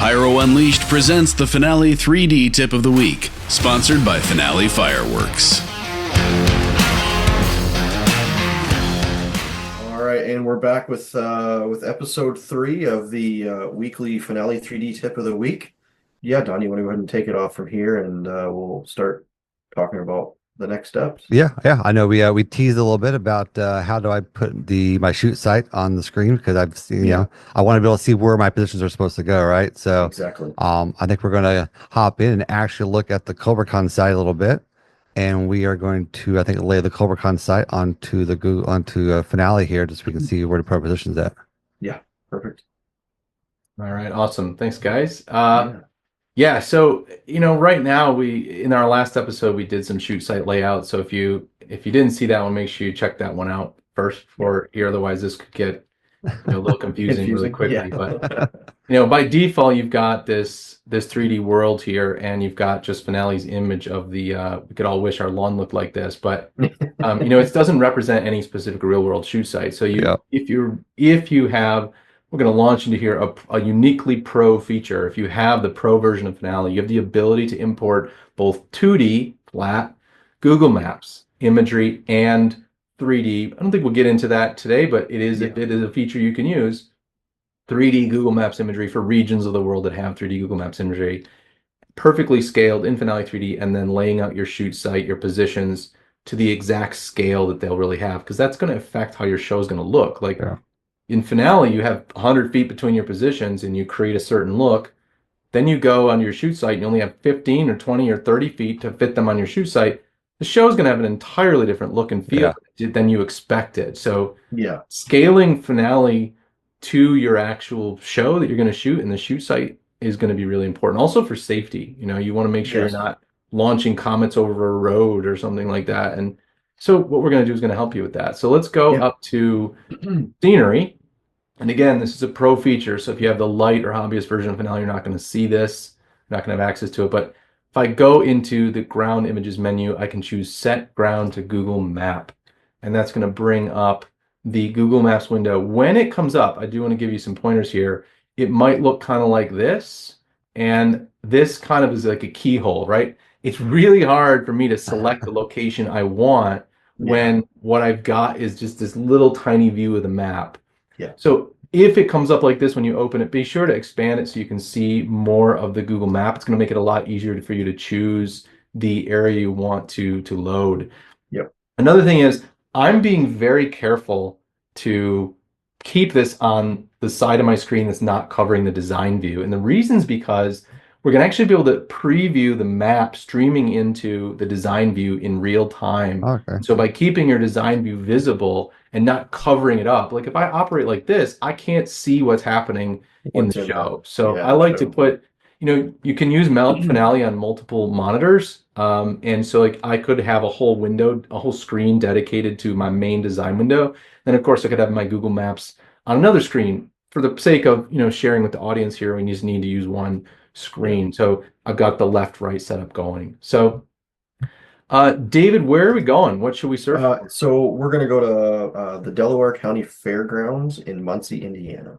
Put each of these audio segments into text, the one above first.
Pyro Unleashed presents the Finale3D Tip of the Week, sponsored by Finale Fireworks. All right, and we're back with episode 3 of the weekly Finale3D Tip of the Week. Yeah, Donnie, you want to go ahead and take it off from here, and we'll start talking about the next steps. Yeah. I know we teased a little bit about how do I put my shoot site on the screen, because I've seen, I want to be able to see where my positions are supposed to go, right? So exactly. I think we're going to hop in and actually look at the CobraCon site a little bit, and we are going to, I think, lay the CobraCon site onto Finale here, just so we can see where the pro position's at. Yeah, perfect. All right, awesome. Thanks, guys. Yeah, so right now in our last episode we did some shoot site layout. So if you didn't see that one, make sure you check that one out first before here. Otherwise, this could get a little confusing really quickly. Yeah. But by default, you've got this 3D world here, and you've got just Finale's image of the. We could all wish our lawn looked like this, but it doesn't represent any specific real world shoot site. So if you have. We're going to launch into here a uniquely pro feature. If you have the pro version of Finale, you have the ability to import both 2D flat Google Maps imagery and 3D. I don't think we'll get into that today, but it is a feature you can use. 3D Google Maps imagery for regions of the world that have 3D Google Maps imagery, perfectly scaled in Finale3D, and then laying out your shoot site, your positions to the exact scale that they'll really have, because that's going to affect how your show is going to look. In Finale, you have 100 feet between your positions and you create a certain look. Then you go on your shoot site and you only have 15 or 20 or 30 feet to fit them on your shoot site. The show is going to have an entirely different look and feel than you expected. So scaling Finale to your actual show that you're going to shoot in the shoot site is going to be really important. Also for safety, you want to make sure you're not launching comets over a road or something like that. And so what we're going to do is going to help you with that. So let's go up to scenery. And again, this is a pro feature. So if you have the light or hobbyist version of Finale, you're not going to see this. You're not going to have access to it. But if I go into the ground images menu, I can choose set ground to Google Map. And that's going to bring up the Google Maps window. When it comes up, I do want to give you some pointers here. It might look kind of like this. And this kind of is like a keyhole, right? It's really hard for me to select the location I want when what I've got is just this little tiny view of the map. So if it comes up like this when you open it, be sure to expand it so you can see more of the Google Map. It's going to make it a lot easier for you to choose the area you want to load. Another thing is I'm being very careful to keep this on the side of my screen that's not covering the design view. And the reason is because we're going to actually be able to preview the map streaming into the design view in real time. So by keeping your design view visible and not covering it up, like if I operate like this, I can't see what's happening in the show. So I like to put, you can use Finale on multiple monitors. And so like I could have a whole window, a whole screen dedicated to my main design window. Then of course I could have my Google Maps on another screen. For the sake of, sharing with the audience here, we just need to use one screen. So I've got the left-right setup going. So David, where are we going? What should we search for? So we're going to go to the Delaware County Fairgrounds in Muncie, Indiana.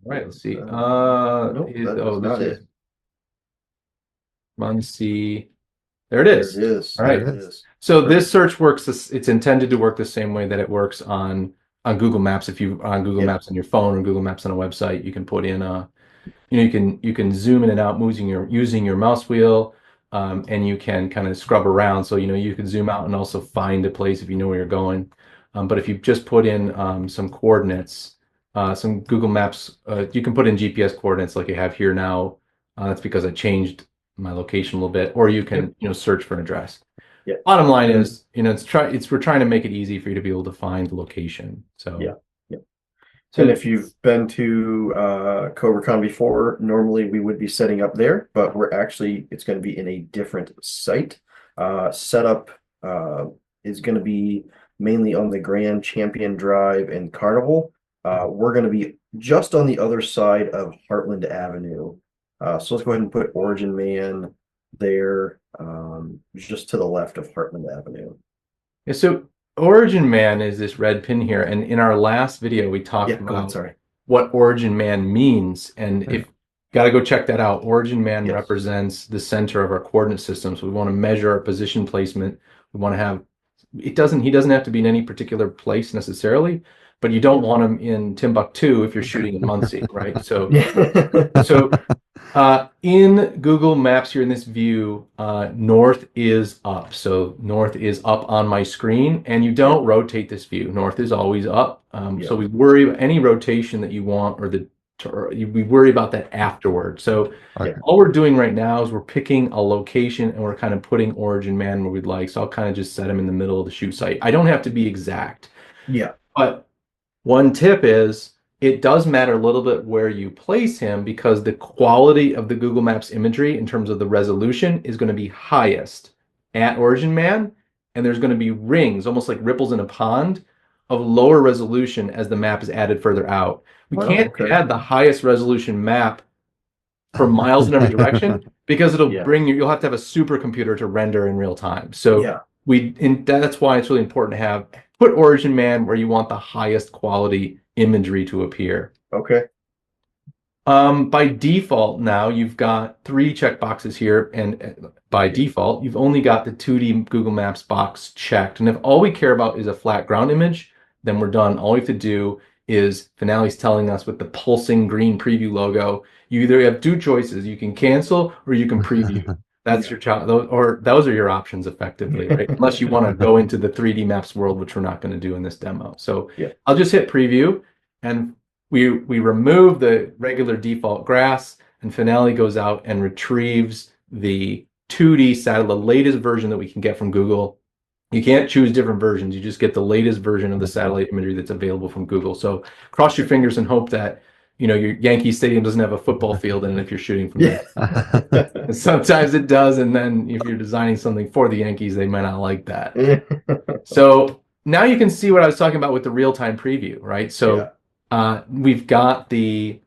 All right, let's see. Nope, this is Muncie. There it is. There it is. All right. So this search works. It's intended to work the same way that it works on Google Maps. If you on Google Maps on your phone or Google Maps on a website, you can put in you can zoom in and out using your mouse wheel, and you can kind of scrub around. So you can zoom out and also find a place if you know where you're going. But if you just put in some coordinates, some Google Maps, you can put in GPS coordinates like you have here now. That's because I changed my location a little bit, or you can search for an address. Bottom line is we're trying to make it easy for you to be able to find the location. So and if you've been to CobraCon before, normally we would be setting up there, but it's going to be in a different site. Setup is going to be mainly on the Grand Champion Drive and Carnival. We're going to be just on the other side of Heartland Avenue. So let's go ahead and put Origin Man there, just to the left of Heartland Avenue. So Origin Man is this red pin here, and in our last video we talked Yeah, go on, about sorry. what Origin Man means, and if got to go check that out. Origin Man Yes. represents the center of our coordinate system, so we want to measure our position placement. We want to have he doesn't have to be in any particular place necessarily, but you don't want him in Timbuktu if you're shooting in Muncie, right? So in Google Maps here in this view, north is up. So north is up on my screen, and you don't rotate this view. North is always up. So we worry about any rotation that you want, we worry about that afterward. So all we're doing right now is we're picking a location and we're kind of putting Origin Man where we'd like. So I'll kind of just set him in the middle of the shoot site. I don't have to be exact. Yeah. But one tip is it does matter a little bit where you place him, because the quality of the Google Maps imagery in terms of the resolution is going to be highest at Origin Man, and there's going to be rings, almost like ripples in a pond, of lower resolution as the map is added further out. We can't add the highest resolution map for miles in every direction because it'll you'll have to have a supercomputer to render in real time. So that's why it's really important to put Origin Man where you want the highest quality imagery to appear. Okay. By default now you've got 3 checkboxes here, and by default you've only got the 2D Google Maps box checked. And if all we care about is a flat ground image, then we're done. All we have to do is Finale's telling us with the pulsing green preview logo, you either have 2 choices. You can cancel or you can preview. That's your child, or those are your options effectively, right? Unless you want to go into the 3D Maps world, which we're not going to do in this demo. So I'll just hit preview, and we remove the regular default grass, and Finale goes out and retrieves the 2D satellite, the latest version that we can get from Google. You can't choose different versions. You just get the latest version of the satellite imagery that's available from Google. So cross your fingers and hope that your Yankee Stadium doesn't have a football field in it if you're shooting from there. Sometimes it does, and then if you're designing something for the Yankees, they might not like that. So now you can see what I was talking about with the real-time preview, right? So we've got the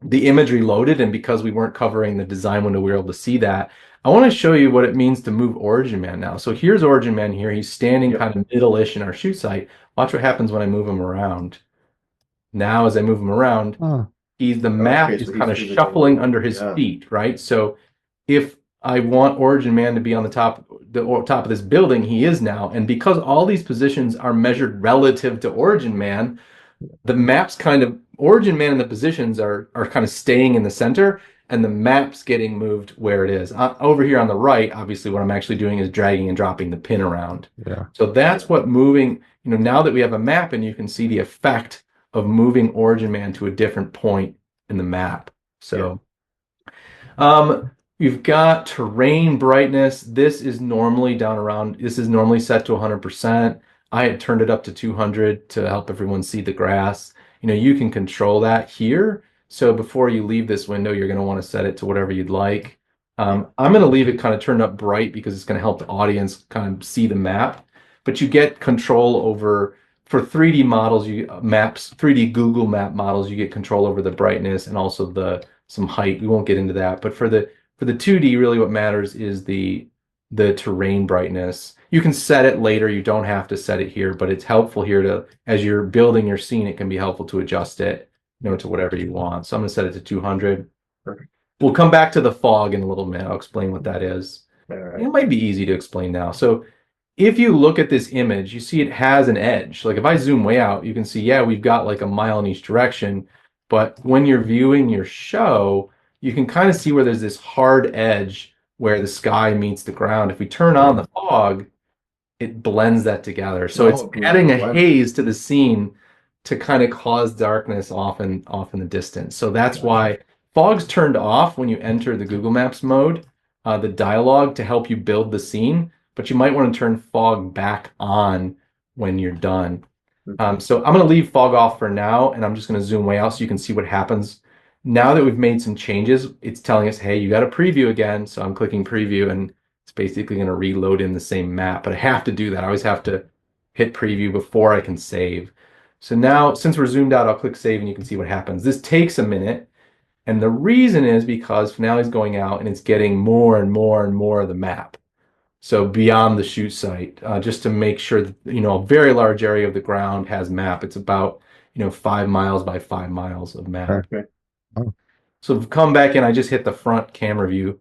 imagery loaded, and because we weren't covering the design window, we were able to see that. I want to show you what it means to move Origin Man now. So here's Origin Man here. He's standing kind of middle-ish in our shoot site. Watch what happens when I move him around. Now, as I move him around, the map is kind of shuffling under his feet, right? So if I want Origin Man to be on the top of this building, he is now. And because all these positions are measured relative to Origin Man, the map's Origin Man and the positions are kind of staying in the center, and the map's getting moved where it is. Over here on the right, obviously what I'm actually doing is dragging and dropping the pin around. So that's what moving, now that we have a map, and you can see the effect of moving Origin Man to a different point in the map. So we've got terrain brightness. This is normally set to 100%. I had turned it up to 200 to help everyone see the grass. You can control that here. So before you leave this window, you're going to want to set it to whatever you'd like. I'm going to leave it kind of turned up bright because it's going to help the audience kind of see the map. But you get control over, for 3D models, 3D Google Map models, you get control over the brightness and also some height. We won't get into that. But for the 2D, really what matters is the terrain brightness. You can set it later. You don't have to set it here, but it's helpful here as you're building your scene, it can be helpful to adjust it, to whatever you want. So I'm going to set it to 200. Perfect. We'll come back to the fog in a little minute. I'll explain what that is. All right. It might be easy to explain now. So if you look at this image, you see it has an edge. Like if I zoom way out, you can see, we've got like a mile in each direction. But when you're viewing your show, you can kind of see where there's this hard edge where the sky meets the ground. If we turn on the fog, it blends that together. So it's adding a haze to the scene to kind of cause darkness off in the distance. So that's why fog's turned off when you enter the Google Maps mode, the dialogue to help you build the scene, but you might want to turn fog back on when you're done. So I'm going to leave fog off for now, and I'm just going to zoom way out so you can see what happens. Now that we've made some changes, it's telling us, hey, you got to preview again. So I'm clicking preview, and it's basically going to reload in the same map. But I have to do that. I always have to hit preview before I can save. So now, since we're zoomed out, I'll click save, and you can see what happens. This takes a minute, and the reason is because Finale's going out, and it's getting more and more and more of the map. So beyond the shoot site, just to make sure that, a very large area of the ground has map. It's about, 5 miles by 5 miles of map. Okay. Oh. So come back in, I just hit the front camera view,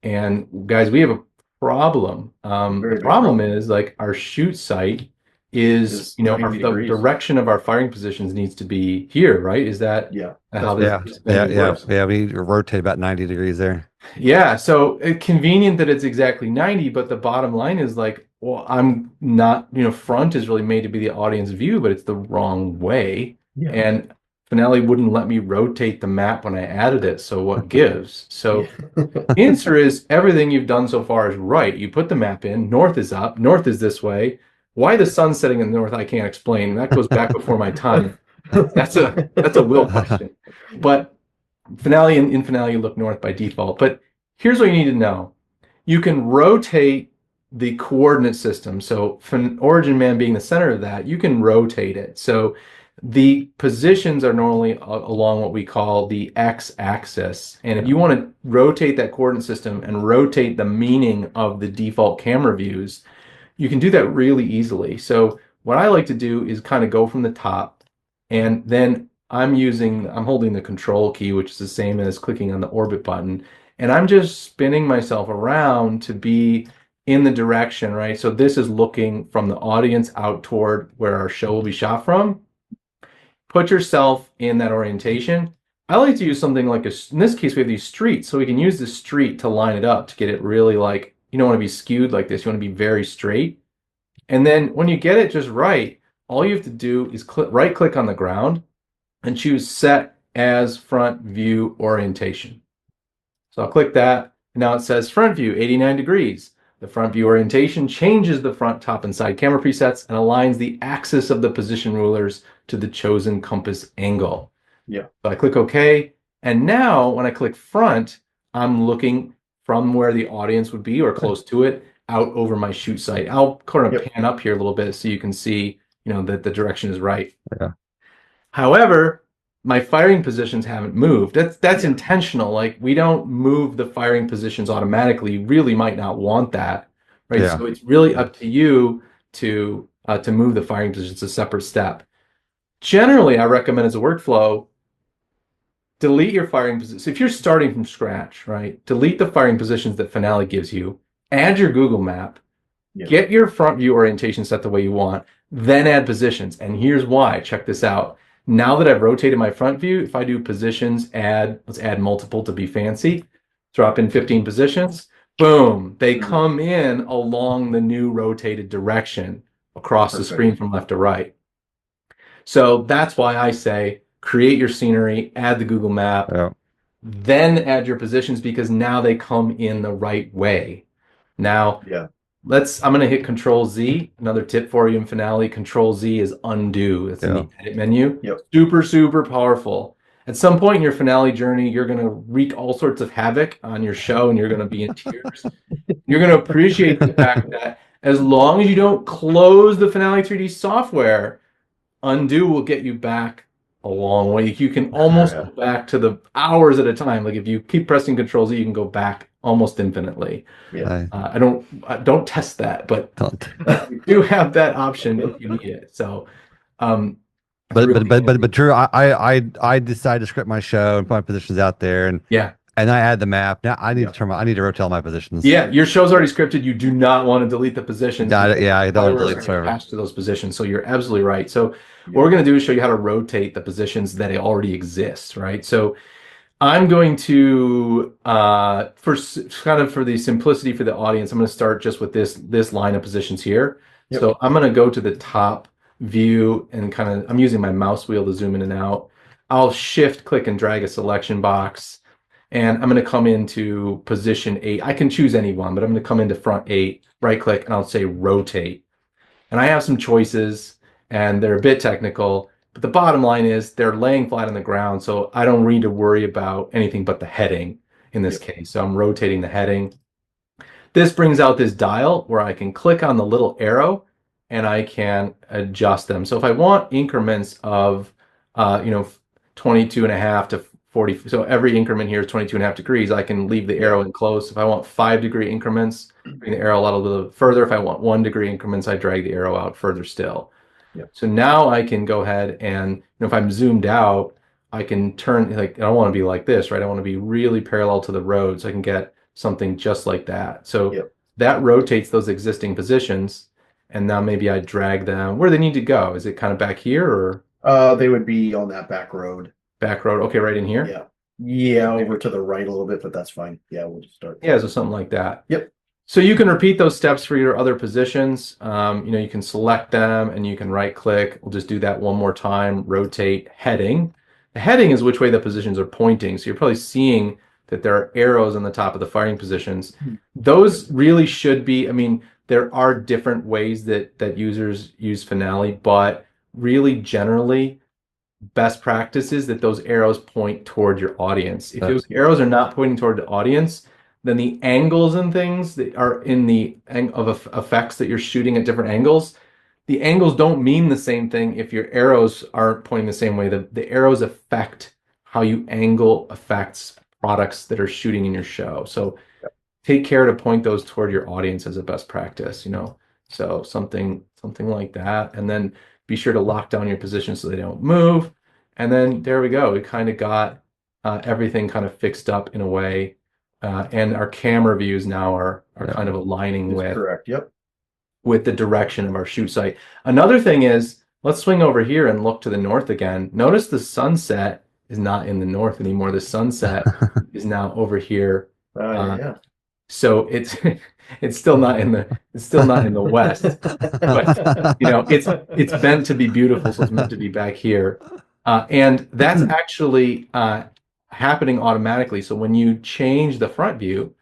and guys, we have a problem. Very The big problem problem. is like our shoot site is, Is the 90 degrees. direction of our firing positions needs to be here, right? Is that Yeah. how Yeah, this yeah, venue yeah, works? yeah. We rotate about 90 degrees there. Yeah, so convenient that it's exactly 90, but the bottom line is like, well, I'm not, front is really made to be the audience view, but it's the wrong way. Yeah. And Finale wouldn't let me rotate the map when I added it, so what gives? So the answer is everything you've done so far is right. You put the map in, north is up, north is this way. Why the sun's setting in the north, I can't explain. That goes back before my time. That's a Will question. But Finale in Finale, you look north by default. But here's what you need to know. You can rotate the coordinate system. So origin man being the center of that, you can rotate it. So the positions are normally along what we call the x-axis. And if you want to rotate that coordinate system and rotate the meaning of the default camera views, you can do that really easily. So what I like to do is kind of go from the top, and then I'm holding the control key, which is the same as clicking on the orbit button, and I'm just spinning myself around to be in the direction, right? So this is looking from the audience out toward where our show will be shot from. Put yourself in that orientation. I like to use something like in this case, we have these streets, so we can use the street to line it up to get it really like, you don't want to be skewed like this. You want to be very straight. And then when you get it just right, all you have to do is right click on the ground and choose set as front view orientation. So I'll click that. And now it says front view 89 degrees. The front view orientation changes the front, top, and side camera presets and aligns the axis of the position rulers to the chosen compass angle. Yeah. So I click OK. And now when I click front, I'm looking from where the audience would be or close to it out over my shoot site. I'll kind of pan up here a little bit so you can see, that the direction is right. Yeah. However, my firing positions haven't moved. That's intentional. Like, we don't move the firing positions automatically. You really might not want that, right? Yeah. So it's really up to you to move the firing positions, a separate step. Generally, I recommend as a workflow, delete your firing positions. If you're starting from scratch, right? Delete the firing positions that Finale gives you. Add your Google map. Get your front view orientation set the way you want. Then add positions. And here's why. Check this out. Now that I've rotated my front view, if I do positions, let's add multiple to be fancy, drop in 15 positions, boom, they come in along the new rotated direction across the screen from left to right. So that's why I say create your scenery, add the Google map, then add your positions, because now they come in the right way. Now, I'm going to hit Control Z. Another tip for you in Finale, Control Z is undo. It's in the edit menu. Super, super powerful. At some point in your Finale journey, you're going to wreak all sorts of havoc on your show, and you're going to be in tears. You're going to appreciate the fact that as long as you don't close the Finale3D software, undo will get you back a long way. You can almost go back to the hours at a time. Like, if you keep pressing Control Z, you can go back almost infinitely. I don't test that, but you do have that option if you need it. So, but Drew, I decided to script my show and put my positions out there, and I add the map. Now I need to rotate all my positions. Yeah, your show's already scripted. You do not want to delete the positions. I don't delete attached to those positions. So you're absolutely right. So what we're going to do is show you how to rotate the positions that already exist, right? So I'm going to, for the simplicity for the audience, I'm going to start just with this line of positions here. So I'm going to go to the top view and I'm using my mouse wheel to zoom in and out. I'll shift, click, and drag a selection box, and I'm going to come into position 8. I can choose any one, but I'm going to come into front 8, right click, and I'll say rotate. And I have some choices, and they're a bit technical. But the bottom line is they're laying flat on the ground, so I don't need to worry about anything but the heading in this case. So I'm rotating the heading. This brings out this dial where I can click on the little arrow and I can adjust them. So if I want increments of 22.5 to 40. So every increment here is 22.5 degrees. I can leave the arrow in close. If I want 5-degree increments, bring the arrow out a little further. If I want 1-degree increments, I drag the arrow out further still. Yep. So now I can go ahead and, if I'm zoomed out, I can turn, like, I don't want to be like this, right? I want to be really parallel to the road, so I can get something just like that. So that rotates those existing positions, and now maybe I drag them where they need to go. Is it kind of back here, or? They would be on that back road. Back road, okay, right in here? Yeah. Yeah, over to the right a little bit, but that's fine. Yeah, we'll just start. Yeah, so something like that. Yep. So you can repeat those steps for your other positions. You can select them and you can right click. We'll just do that one more time. Rotate heading. The heading is which way the positions are pointing. So you're probably seeing that there are arrows on the top of the firing positions. Those really should be, there are different ways that users use Finale, but really generally best practice is that those arrows point toward your audience. If those arrows are not pointing toward the audience, then the angles and things that are in the effects that you're shooting at different angles, the angles don't mean the same thing if your arrows aren't pointing the same way. The arrows affect how you angle affects products that are shooting in your show. So take care to point those toward your audience as a best practice, So something like that. And then be sure to lock down your position so they don't move. And then there we go. We kind of got everything kind of fixed up in a way. And our camera views now are kind of aligning with correct. Yep. With the direction of our shoot site. Another thing is, let's swing over here and look to the north again. Notice the sunset is not in the north anymore. The sunset is now over here. So it's still not in the west, but it's meant to be beautiful, so it's meant to be back here, and that's actually happening automatically. So when you change the front view,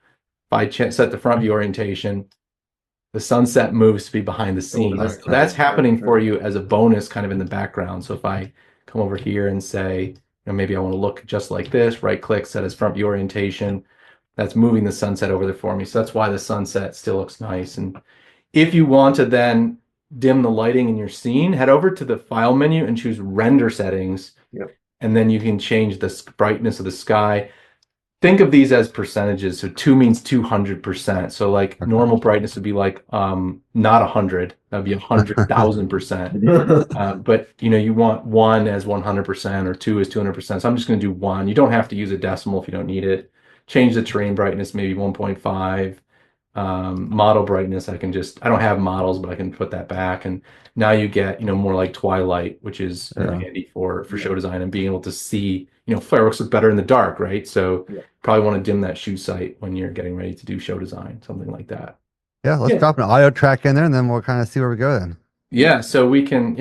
if I set the front view orientation, the sunset moves to be behind the scenes. So that's happening for you as a bonus, kind of in the background. So if I come over here and say, maybe I want to look just like this, right click, set as front view orientation. That's moving the sunset over there for me. So that's why the sunset still looks nice. And if you want to then dim the lighting in your scene, head over to the file menu and choose render settings. And then you can change the brightness of the sky. Think of these as percentages. So 2 means 200%. So like normal brightness would be like not 100. That'd be 100,000%. But you want 1 as 100% or 2 as 200%. So I'm just going to do 1. You don't have to use a decimal if you don't need it. Change the terrain brightness, maybe 1.5. Model brightness, I don't have models, but I can put that back. And now you get, more like twilight, which is handy for show design and being able to see, fireworks look better in the dark, right? So probably want to dim that shoot site when you're getting ready to do show design, something like that. Yeah, let's drop an audio track in there and then we'll kind of see where we go then. Yeah, so we can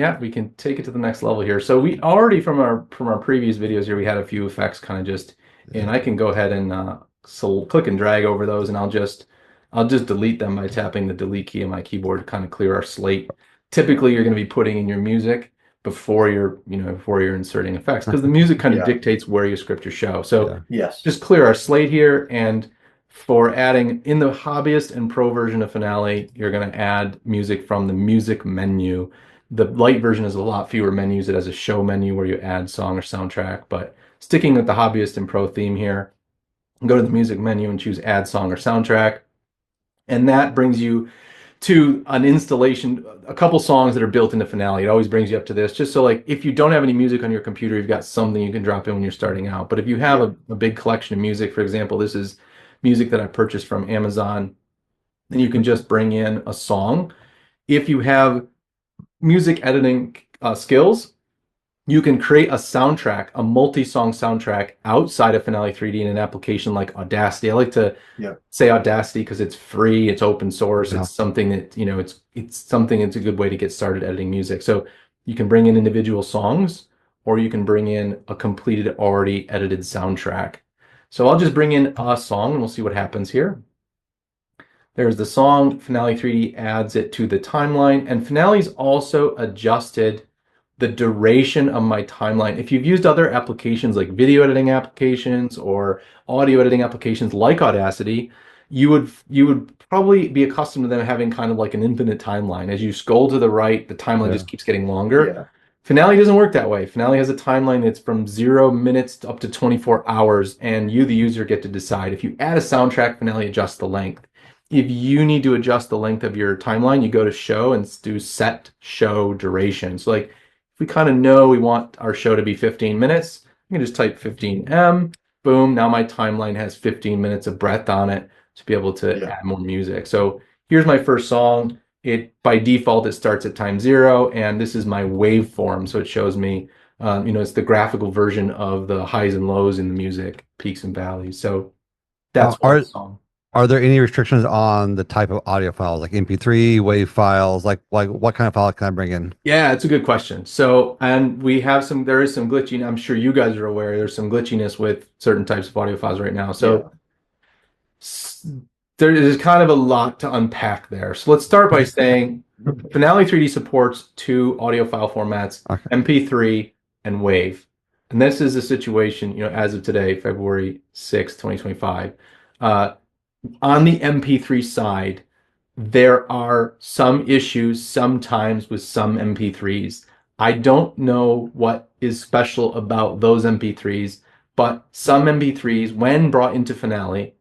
take it to the next level here. So we already from our previous videos here, we had a few effects kind of just. And I can go ahead and click and drag over those, and I'll just delete them by tapping the delete key on my keyboard to kind of clear our slate. Typically, you're going to be putting in your music before you're inserting effects, because the music kind of dictates where you script your show. So just clear our slate here, and for adding in the hobbyist and pro version of Finale, you're going to add music from the music menu. The light version is a lot fewer menus. It has a show menu where you add song or soundtrack, but sticking with the hobbyist and pro theme here, go to the music menu and choose add song or soundtrack. And that brings you to an installation, a couple songs that are built into Finale. It always brings you up to this, just so like if you don't have any music on your computer, you've got something you can drop in when you're starting out. But if you have a big collection of music, for example, this is music that I purchased from Amazon, then you can just bring in a song. If you have music editing skills, you can create a soundtrack, a multi-song soundtrack outside of Finale3D in an application like Audacity. I like to say Audacity because it's free, it's open source, it's something that, it's a good way to get started editing music. So you can bring in individual songs, or you can bring in a completed, already edited soundtrack. So I'll just bring in a song and we'll see what happens here. There's the song, Finale3D adds it to the timeline, and Finale's also adjusted the duration of my timeline. If you've used other applications like video editing applications or audio editing applications like Audacity, you would probably be accustomed to them having kind of like an infinite timeline. As you scroll to the right, the timeline just keeps getting longer. Finale doesn't work that way. Finale has a timeline that's from 0 minutes up to 24 hours, and you, the user, get to decide. If you add a soundtrack, Finale adjusts the length. If you need to adjust the length of your timeline, you go to show and do set show duration. So like if we kind of know we want our show to be 15 minutes, you can just type 15M, boom, now my timeline has 15 minutes of breadth on it to be able to add more music. So here's my first song. It by default, it starts at time 0, and this is my waveform. So it shows me, it's the graphical version of the highs and lows in the music, peaks and valleys. So that's one song. Are there any restrictions on the type of audio files, like MP3, WAV files? Like what kind of file can I bring in? Yeah, it's a good question. So, and there is some glitching. I'm sure you guys are aware there's some glitchiness with certain types of audio files right now. So there is kind of a lot to unpack there. So let's start by saying Finale3D supports 2 audio file formats, MP3 and WAV. And this is a situation, as of today, February 6, 2025. On the MP3 side, there are some issues sometimes with some MP3s. I don't know what is special about those MP3s, but some MP3s, when brought into Finale,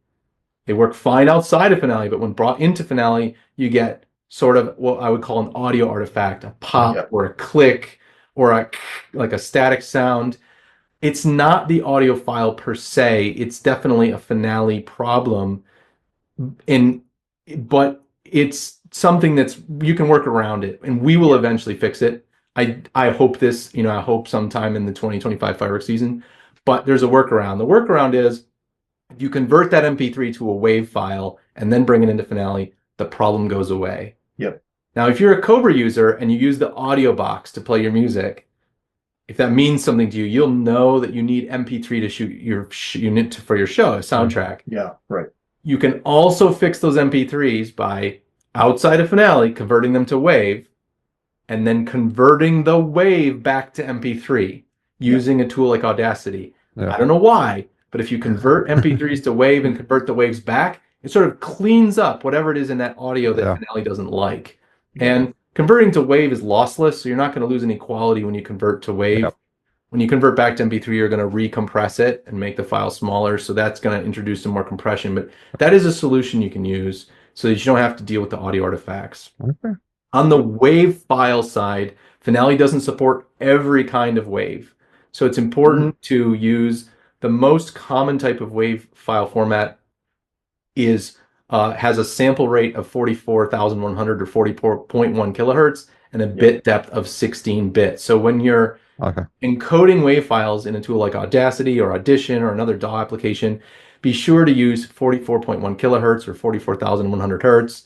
they work fine outside of Finale, but when brought into Finale, you get sort of what I would call an audio artifact, a pop or a click or like a static sound. It's not the audio file per se. It's definitely a Finale problem. But it's something that's you can work around it, and we will eventually fix it. I hope I hope sometime in the 2025 fireworks season, but there's a workaround. The workaround is if you convert that MP3 to a WAV file and then bring it into Finale, the problem goes away. Yep. Now, if you're a Cobra user and you use the audio box to play your music, if that means something to you, you'll know that you need MP3 to shoot your unit for your show, a soundtrack. Yeah, right. You can also fix those MP3s by, outside of Finale, converting them to WAV, and then converting the WAV back to MP3 using a tool like Audacity. Yeah. I don't know why, but if you convert MP3s to WAV and convert the waves back, it sort of cleans up whatever it is in that audio that Finale doesn't like. And converting to WAV is lossless, so you're not going to lose any quality when you convert to WAV. Yep. When you convert back to MP3, you're going to recompress it and make the file smaller, so that's going to introduce some more compression. But that is a solution you can use so that you don't have to deal with the audio artifacts. Okay. On the WAV file side, Finale doesn't support every kind of WAV. So it's important to use the most common type of WAV file format has a sample rate of 44,100 or 40.1 kilohertz and a bit depth of 16 bits. So when you're encoding WAV files in a tool like Audacity or Audition or another DAW application, be sure to use 44.1 kilohertz or 44,100 hertz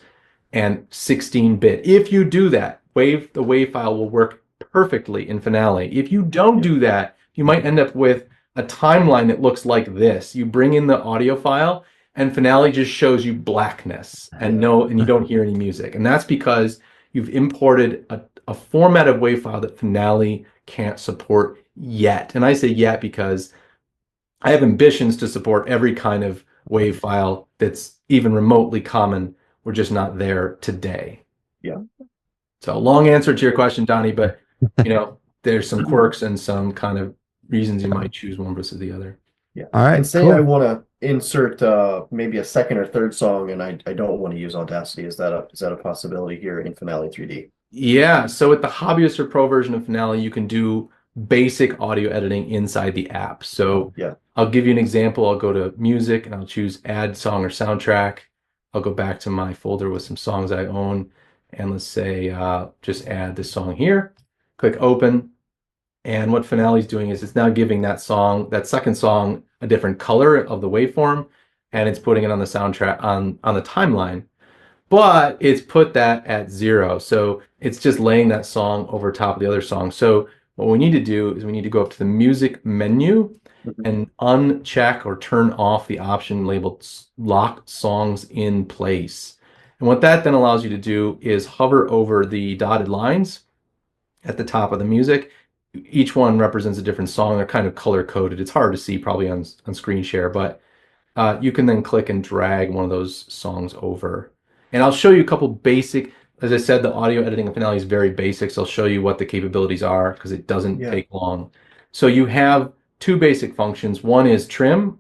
and 16-bit. If you do that, the WAV file will work perfectly in Finale. If you don't do that, you might end up with a timeline that looks like this. You bring in the audio file and Finale just shows you blackness and you don't hear any music. And that's because you've imported a format of WAV file that Finale can't support yet. And I say yet because I have ambitions to support every kind of WAV file that's even remotely common. We're just not there today. Yeah. So long answer to your question, Donnie, but there's some quirks and some kind of reasons you might choose one versus the other. Yeah. All right. And say I want to insert maybe a second or third song, and I don't want to use Audacity. Is that a possibility here in Finale3D? Yeah. So with the hobbyist or pro version of Finale, you can do basic audio editing inside the app. So I'll give you an example. I'll go to music and I'll choose add song or soundtrack. I'll go back to my folder with some songs I own, and let's say just add this song here. Click open. And what Finale is doing is it's now giving that second song, a different color of the waveform, and it's putting it on the soundtrack on the timeline. But it's put that at 0, so it's just laying that song over top of the other song. So what we need to do is we need to go up to the music menu and uncheck or turn off the option labeled lock songs in place. And what that then allows you to do is hover over the dotted lines at the top of the music. Each one represents a different song. They're kind of color coded. It's hard to see probably on screen share, but you can then click and drag one of those songs over. And I'll show you a couple basic, as I said, the audio editing in Finale is very basic. So I'll show you what the capabilities are because it doesn't Yeah. take long. So you have two basic functions. One is trim,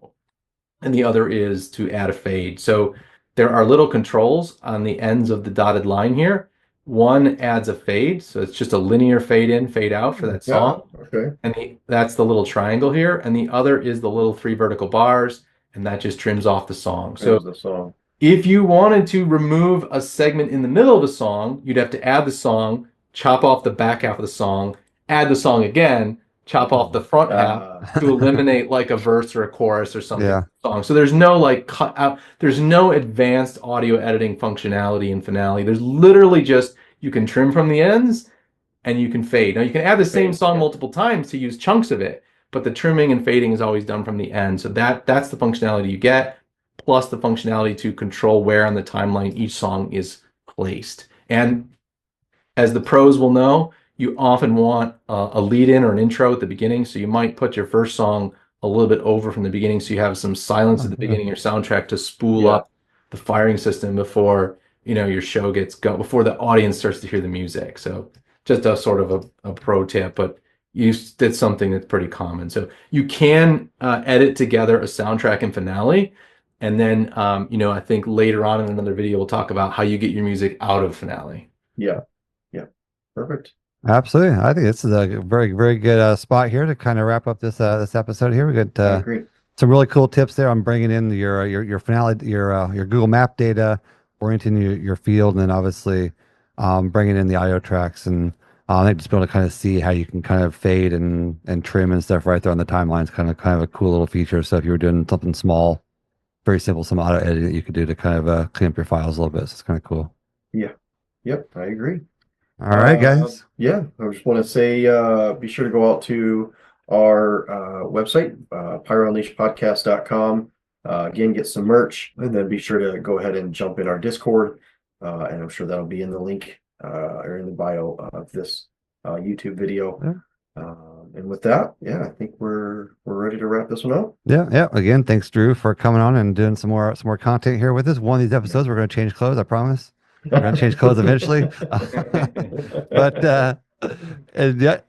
and the other is to add a fade. So there are little controls on the ends of the dotted line here. One adds a fade, so it's just a linear fade in, fade out for that song. Okay. And that's the little triangle here. And the other is the little 3 vertical bars, and that just trims off the song. So There's the song. if you wanted to remove a segment in the middle of a song, you'd have to add the song, chop off the back half of the song, add the song again, chop off the front half to eliminate like a verse or a chorus or something. Yeah. Song. So there's no like cut out. There's no advanced audio editing functionality in Finale. There's literally just you can trim from the ends and you can fade. Now you can add the same song multiple times to use chunks of it, but the trimming and fading is always done from the end. So that's the functionality you get, plus the functionality to control where on the timeline each song is placed. And as the pros will know, you often want a lead-in or an intro at the beginning. So you might put your first song a little bit over from the beginning, so you have some silence at the beginning of your soundtrack to spool up the firing system before your show gets going, before the audience starts to hear the music. So just a sort of a pro tip, but you did something that's pretty common. So you can edit together a soundtrack in Finale, and then I think later on in another video we'll talk about how you get your music out of Finale. Yeah. Perfect. Absolutely. I think this is a very, very good spot here to kind of wrap up this episode here. We got I agree. some really cool tips there on bringing in your Finale, your Google Map data, orienting your field, and then obviously bringing in the audio tracks, and I think just be able to kind of see how you can kind of fade and trim and stuff right there on the timelines. Kind of a cool little feature. So if you were doing something small, very simple, some auto editing that you could do to kind of clean up your files a little bit. So it's kind of cool. Yeah. Yep. I agree. All right, guys. Yeah, I just want to say be sure to go out to our website, pyrounleashedpodcast.com. Again, get some merch, and then be sure to go ahead and jump in our Discord. And I'm sure that'll be in the link or in the bio of this YouTube video. Yeah. And with that, I think we're ready to wrap this one up. Yeah. Again, thanks, Drew, for coming on and doing some more content here with us. One of these episodes, we're going to change clothes. I promise. We're going to change clothes eventually. But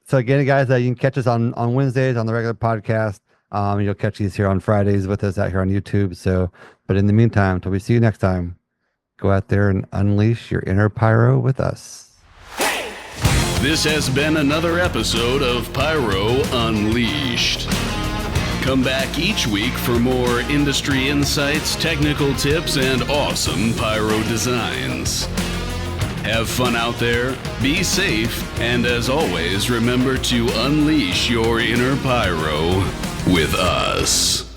so again, guys, you can catch us on Wednesdays on the regular podcast. You'll catch these here on Fridays with us out here on YouTube. So, but in the meantime, until we see you next time, go out there and unleash your inner pyro with us. This has been another episode of Pyro Unleashed. Come back each week for more industry insights, technical tips, and awesome pyro designs. Have fun out there, be safe, and as always, remember to unleash your inner pyro with us.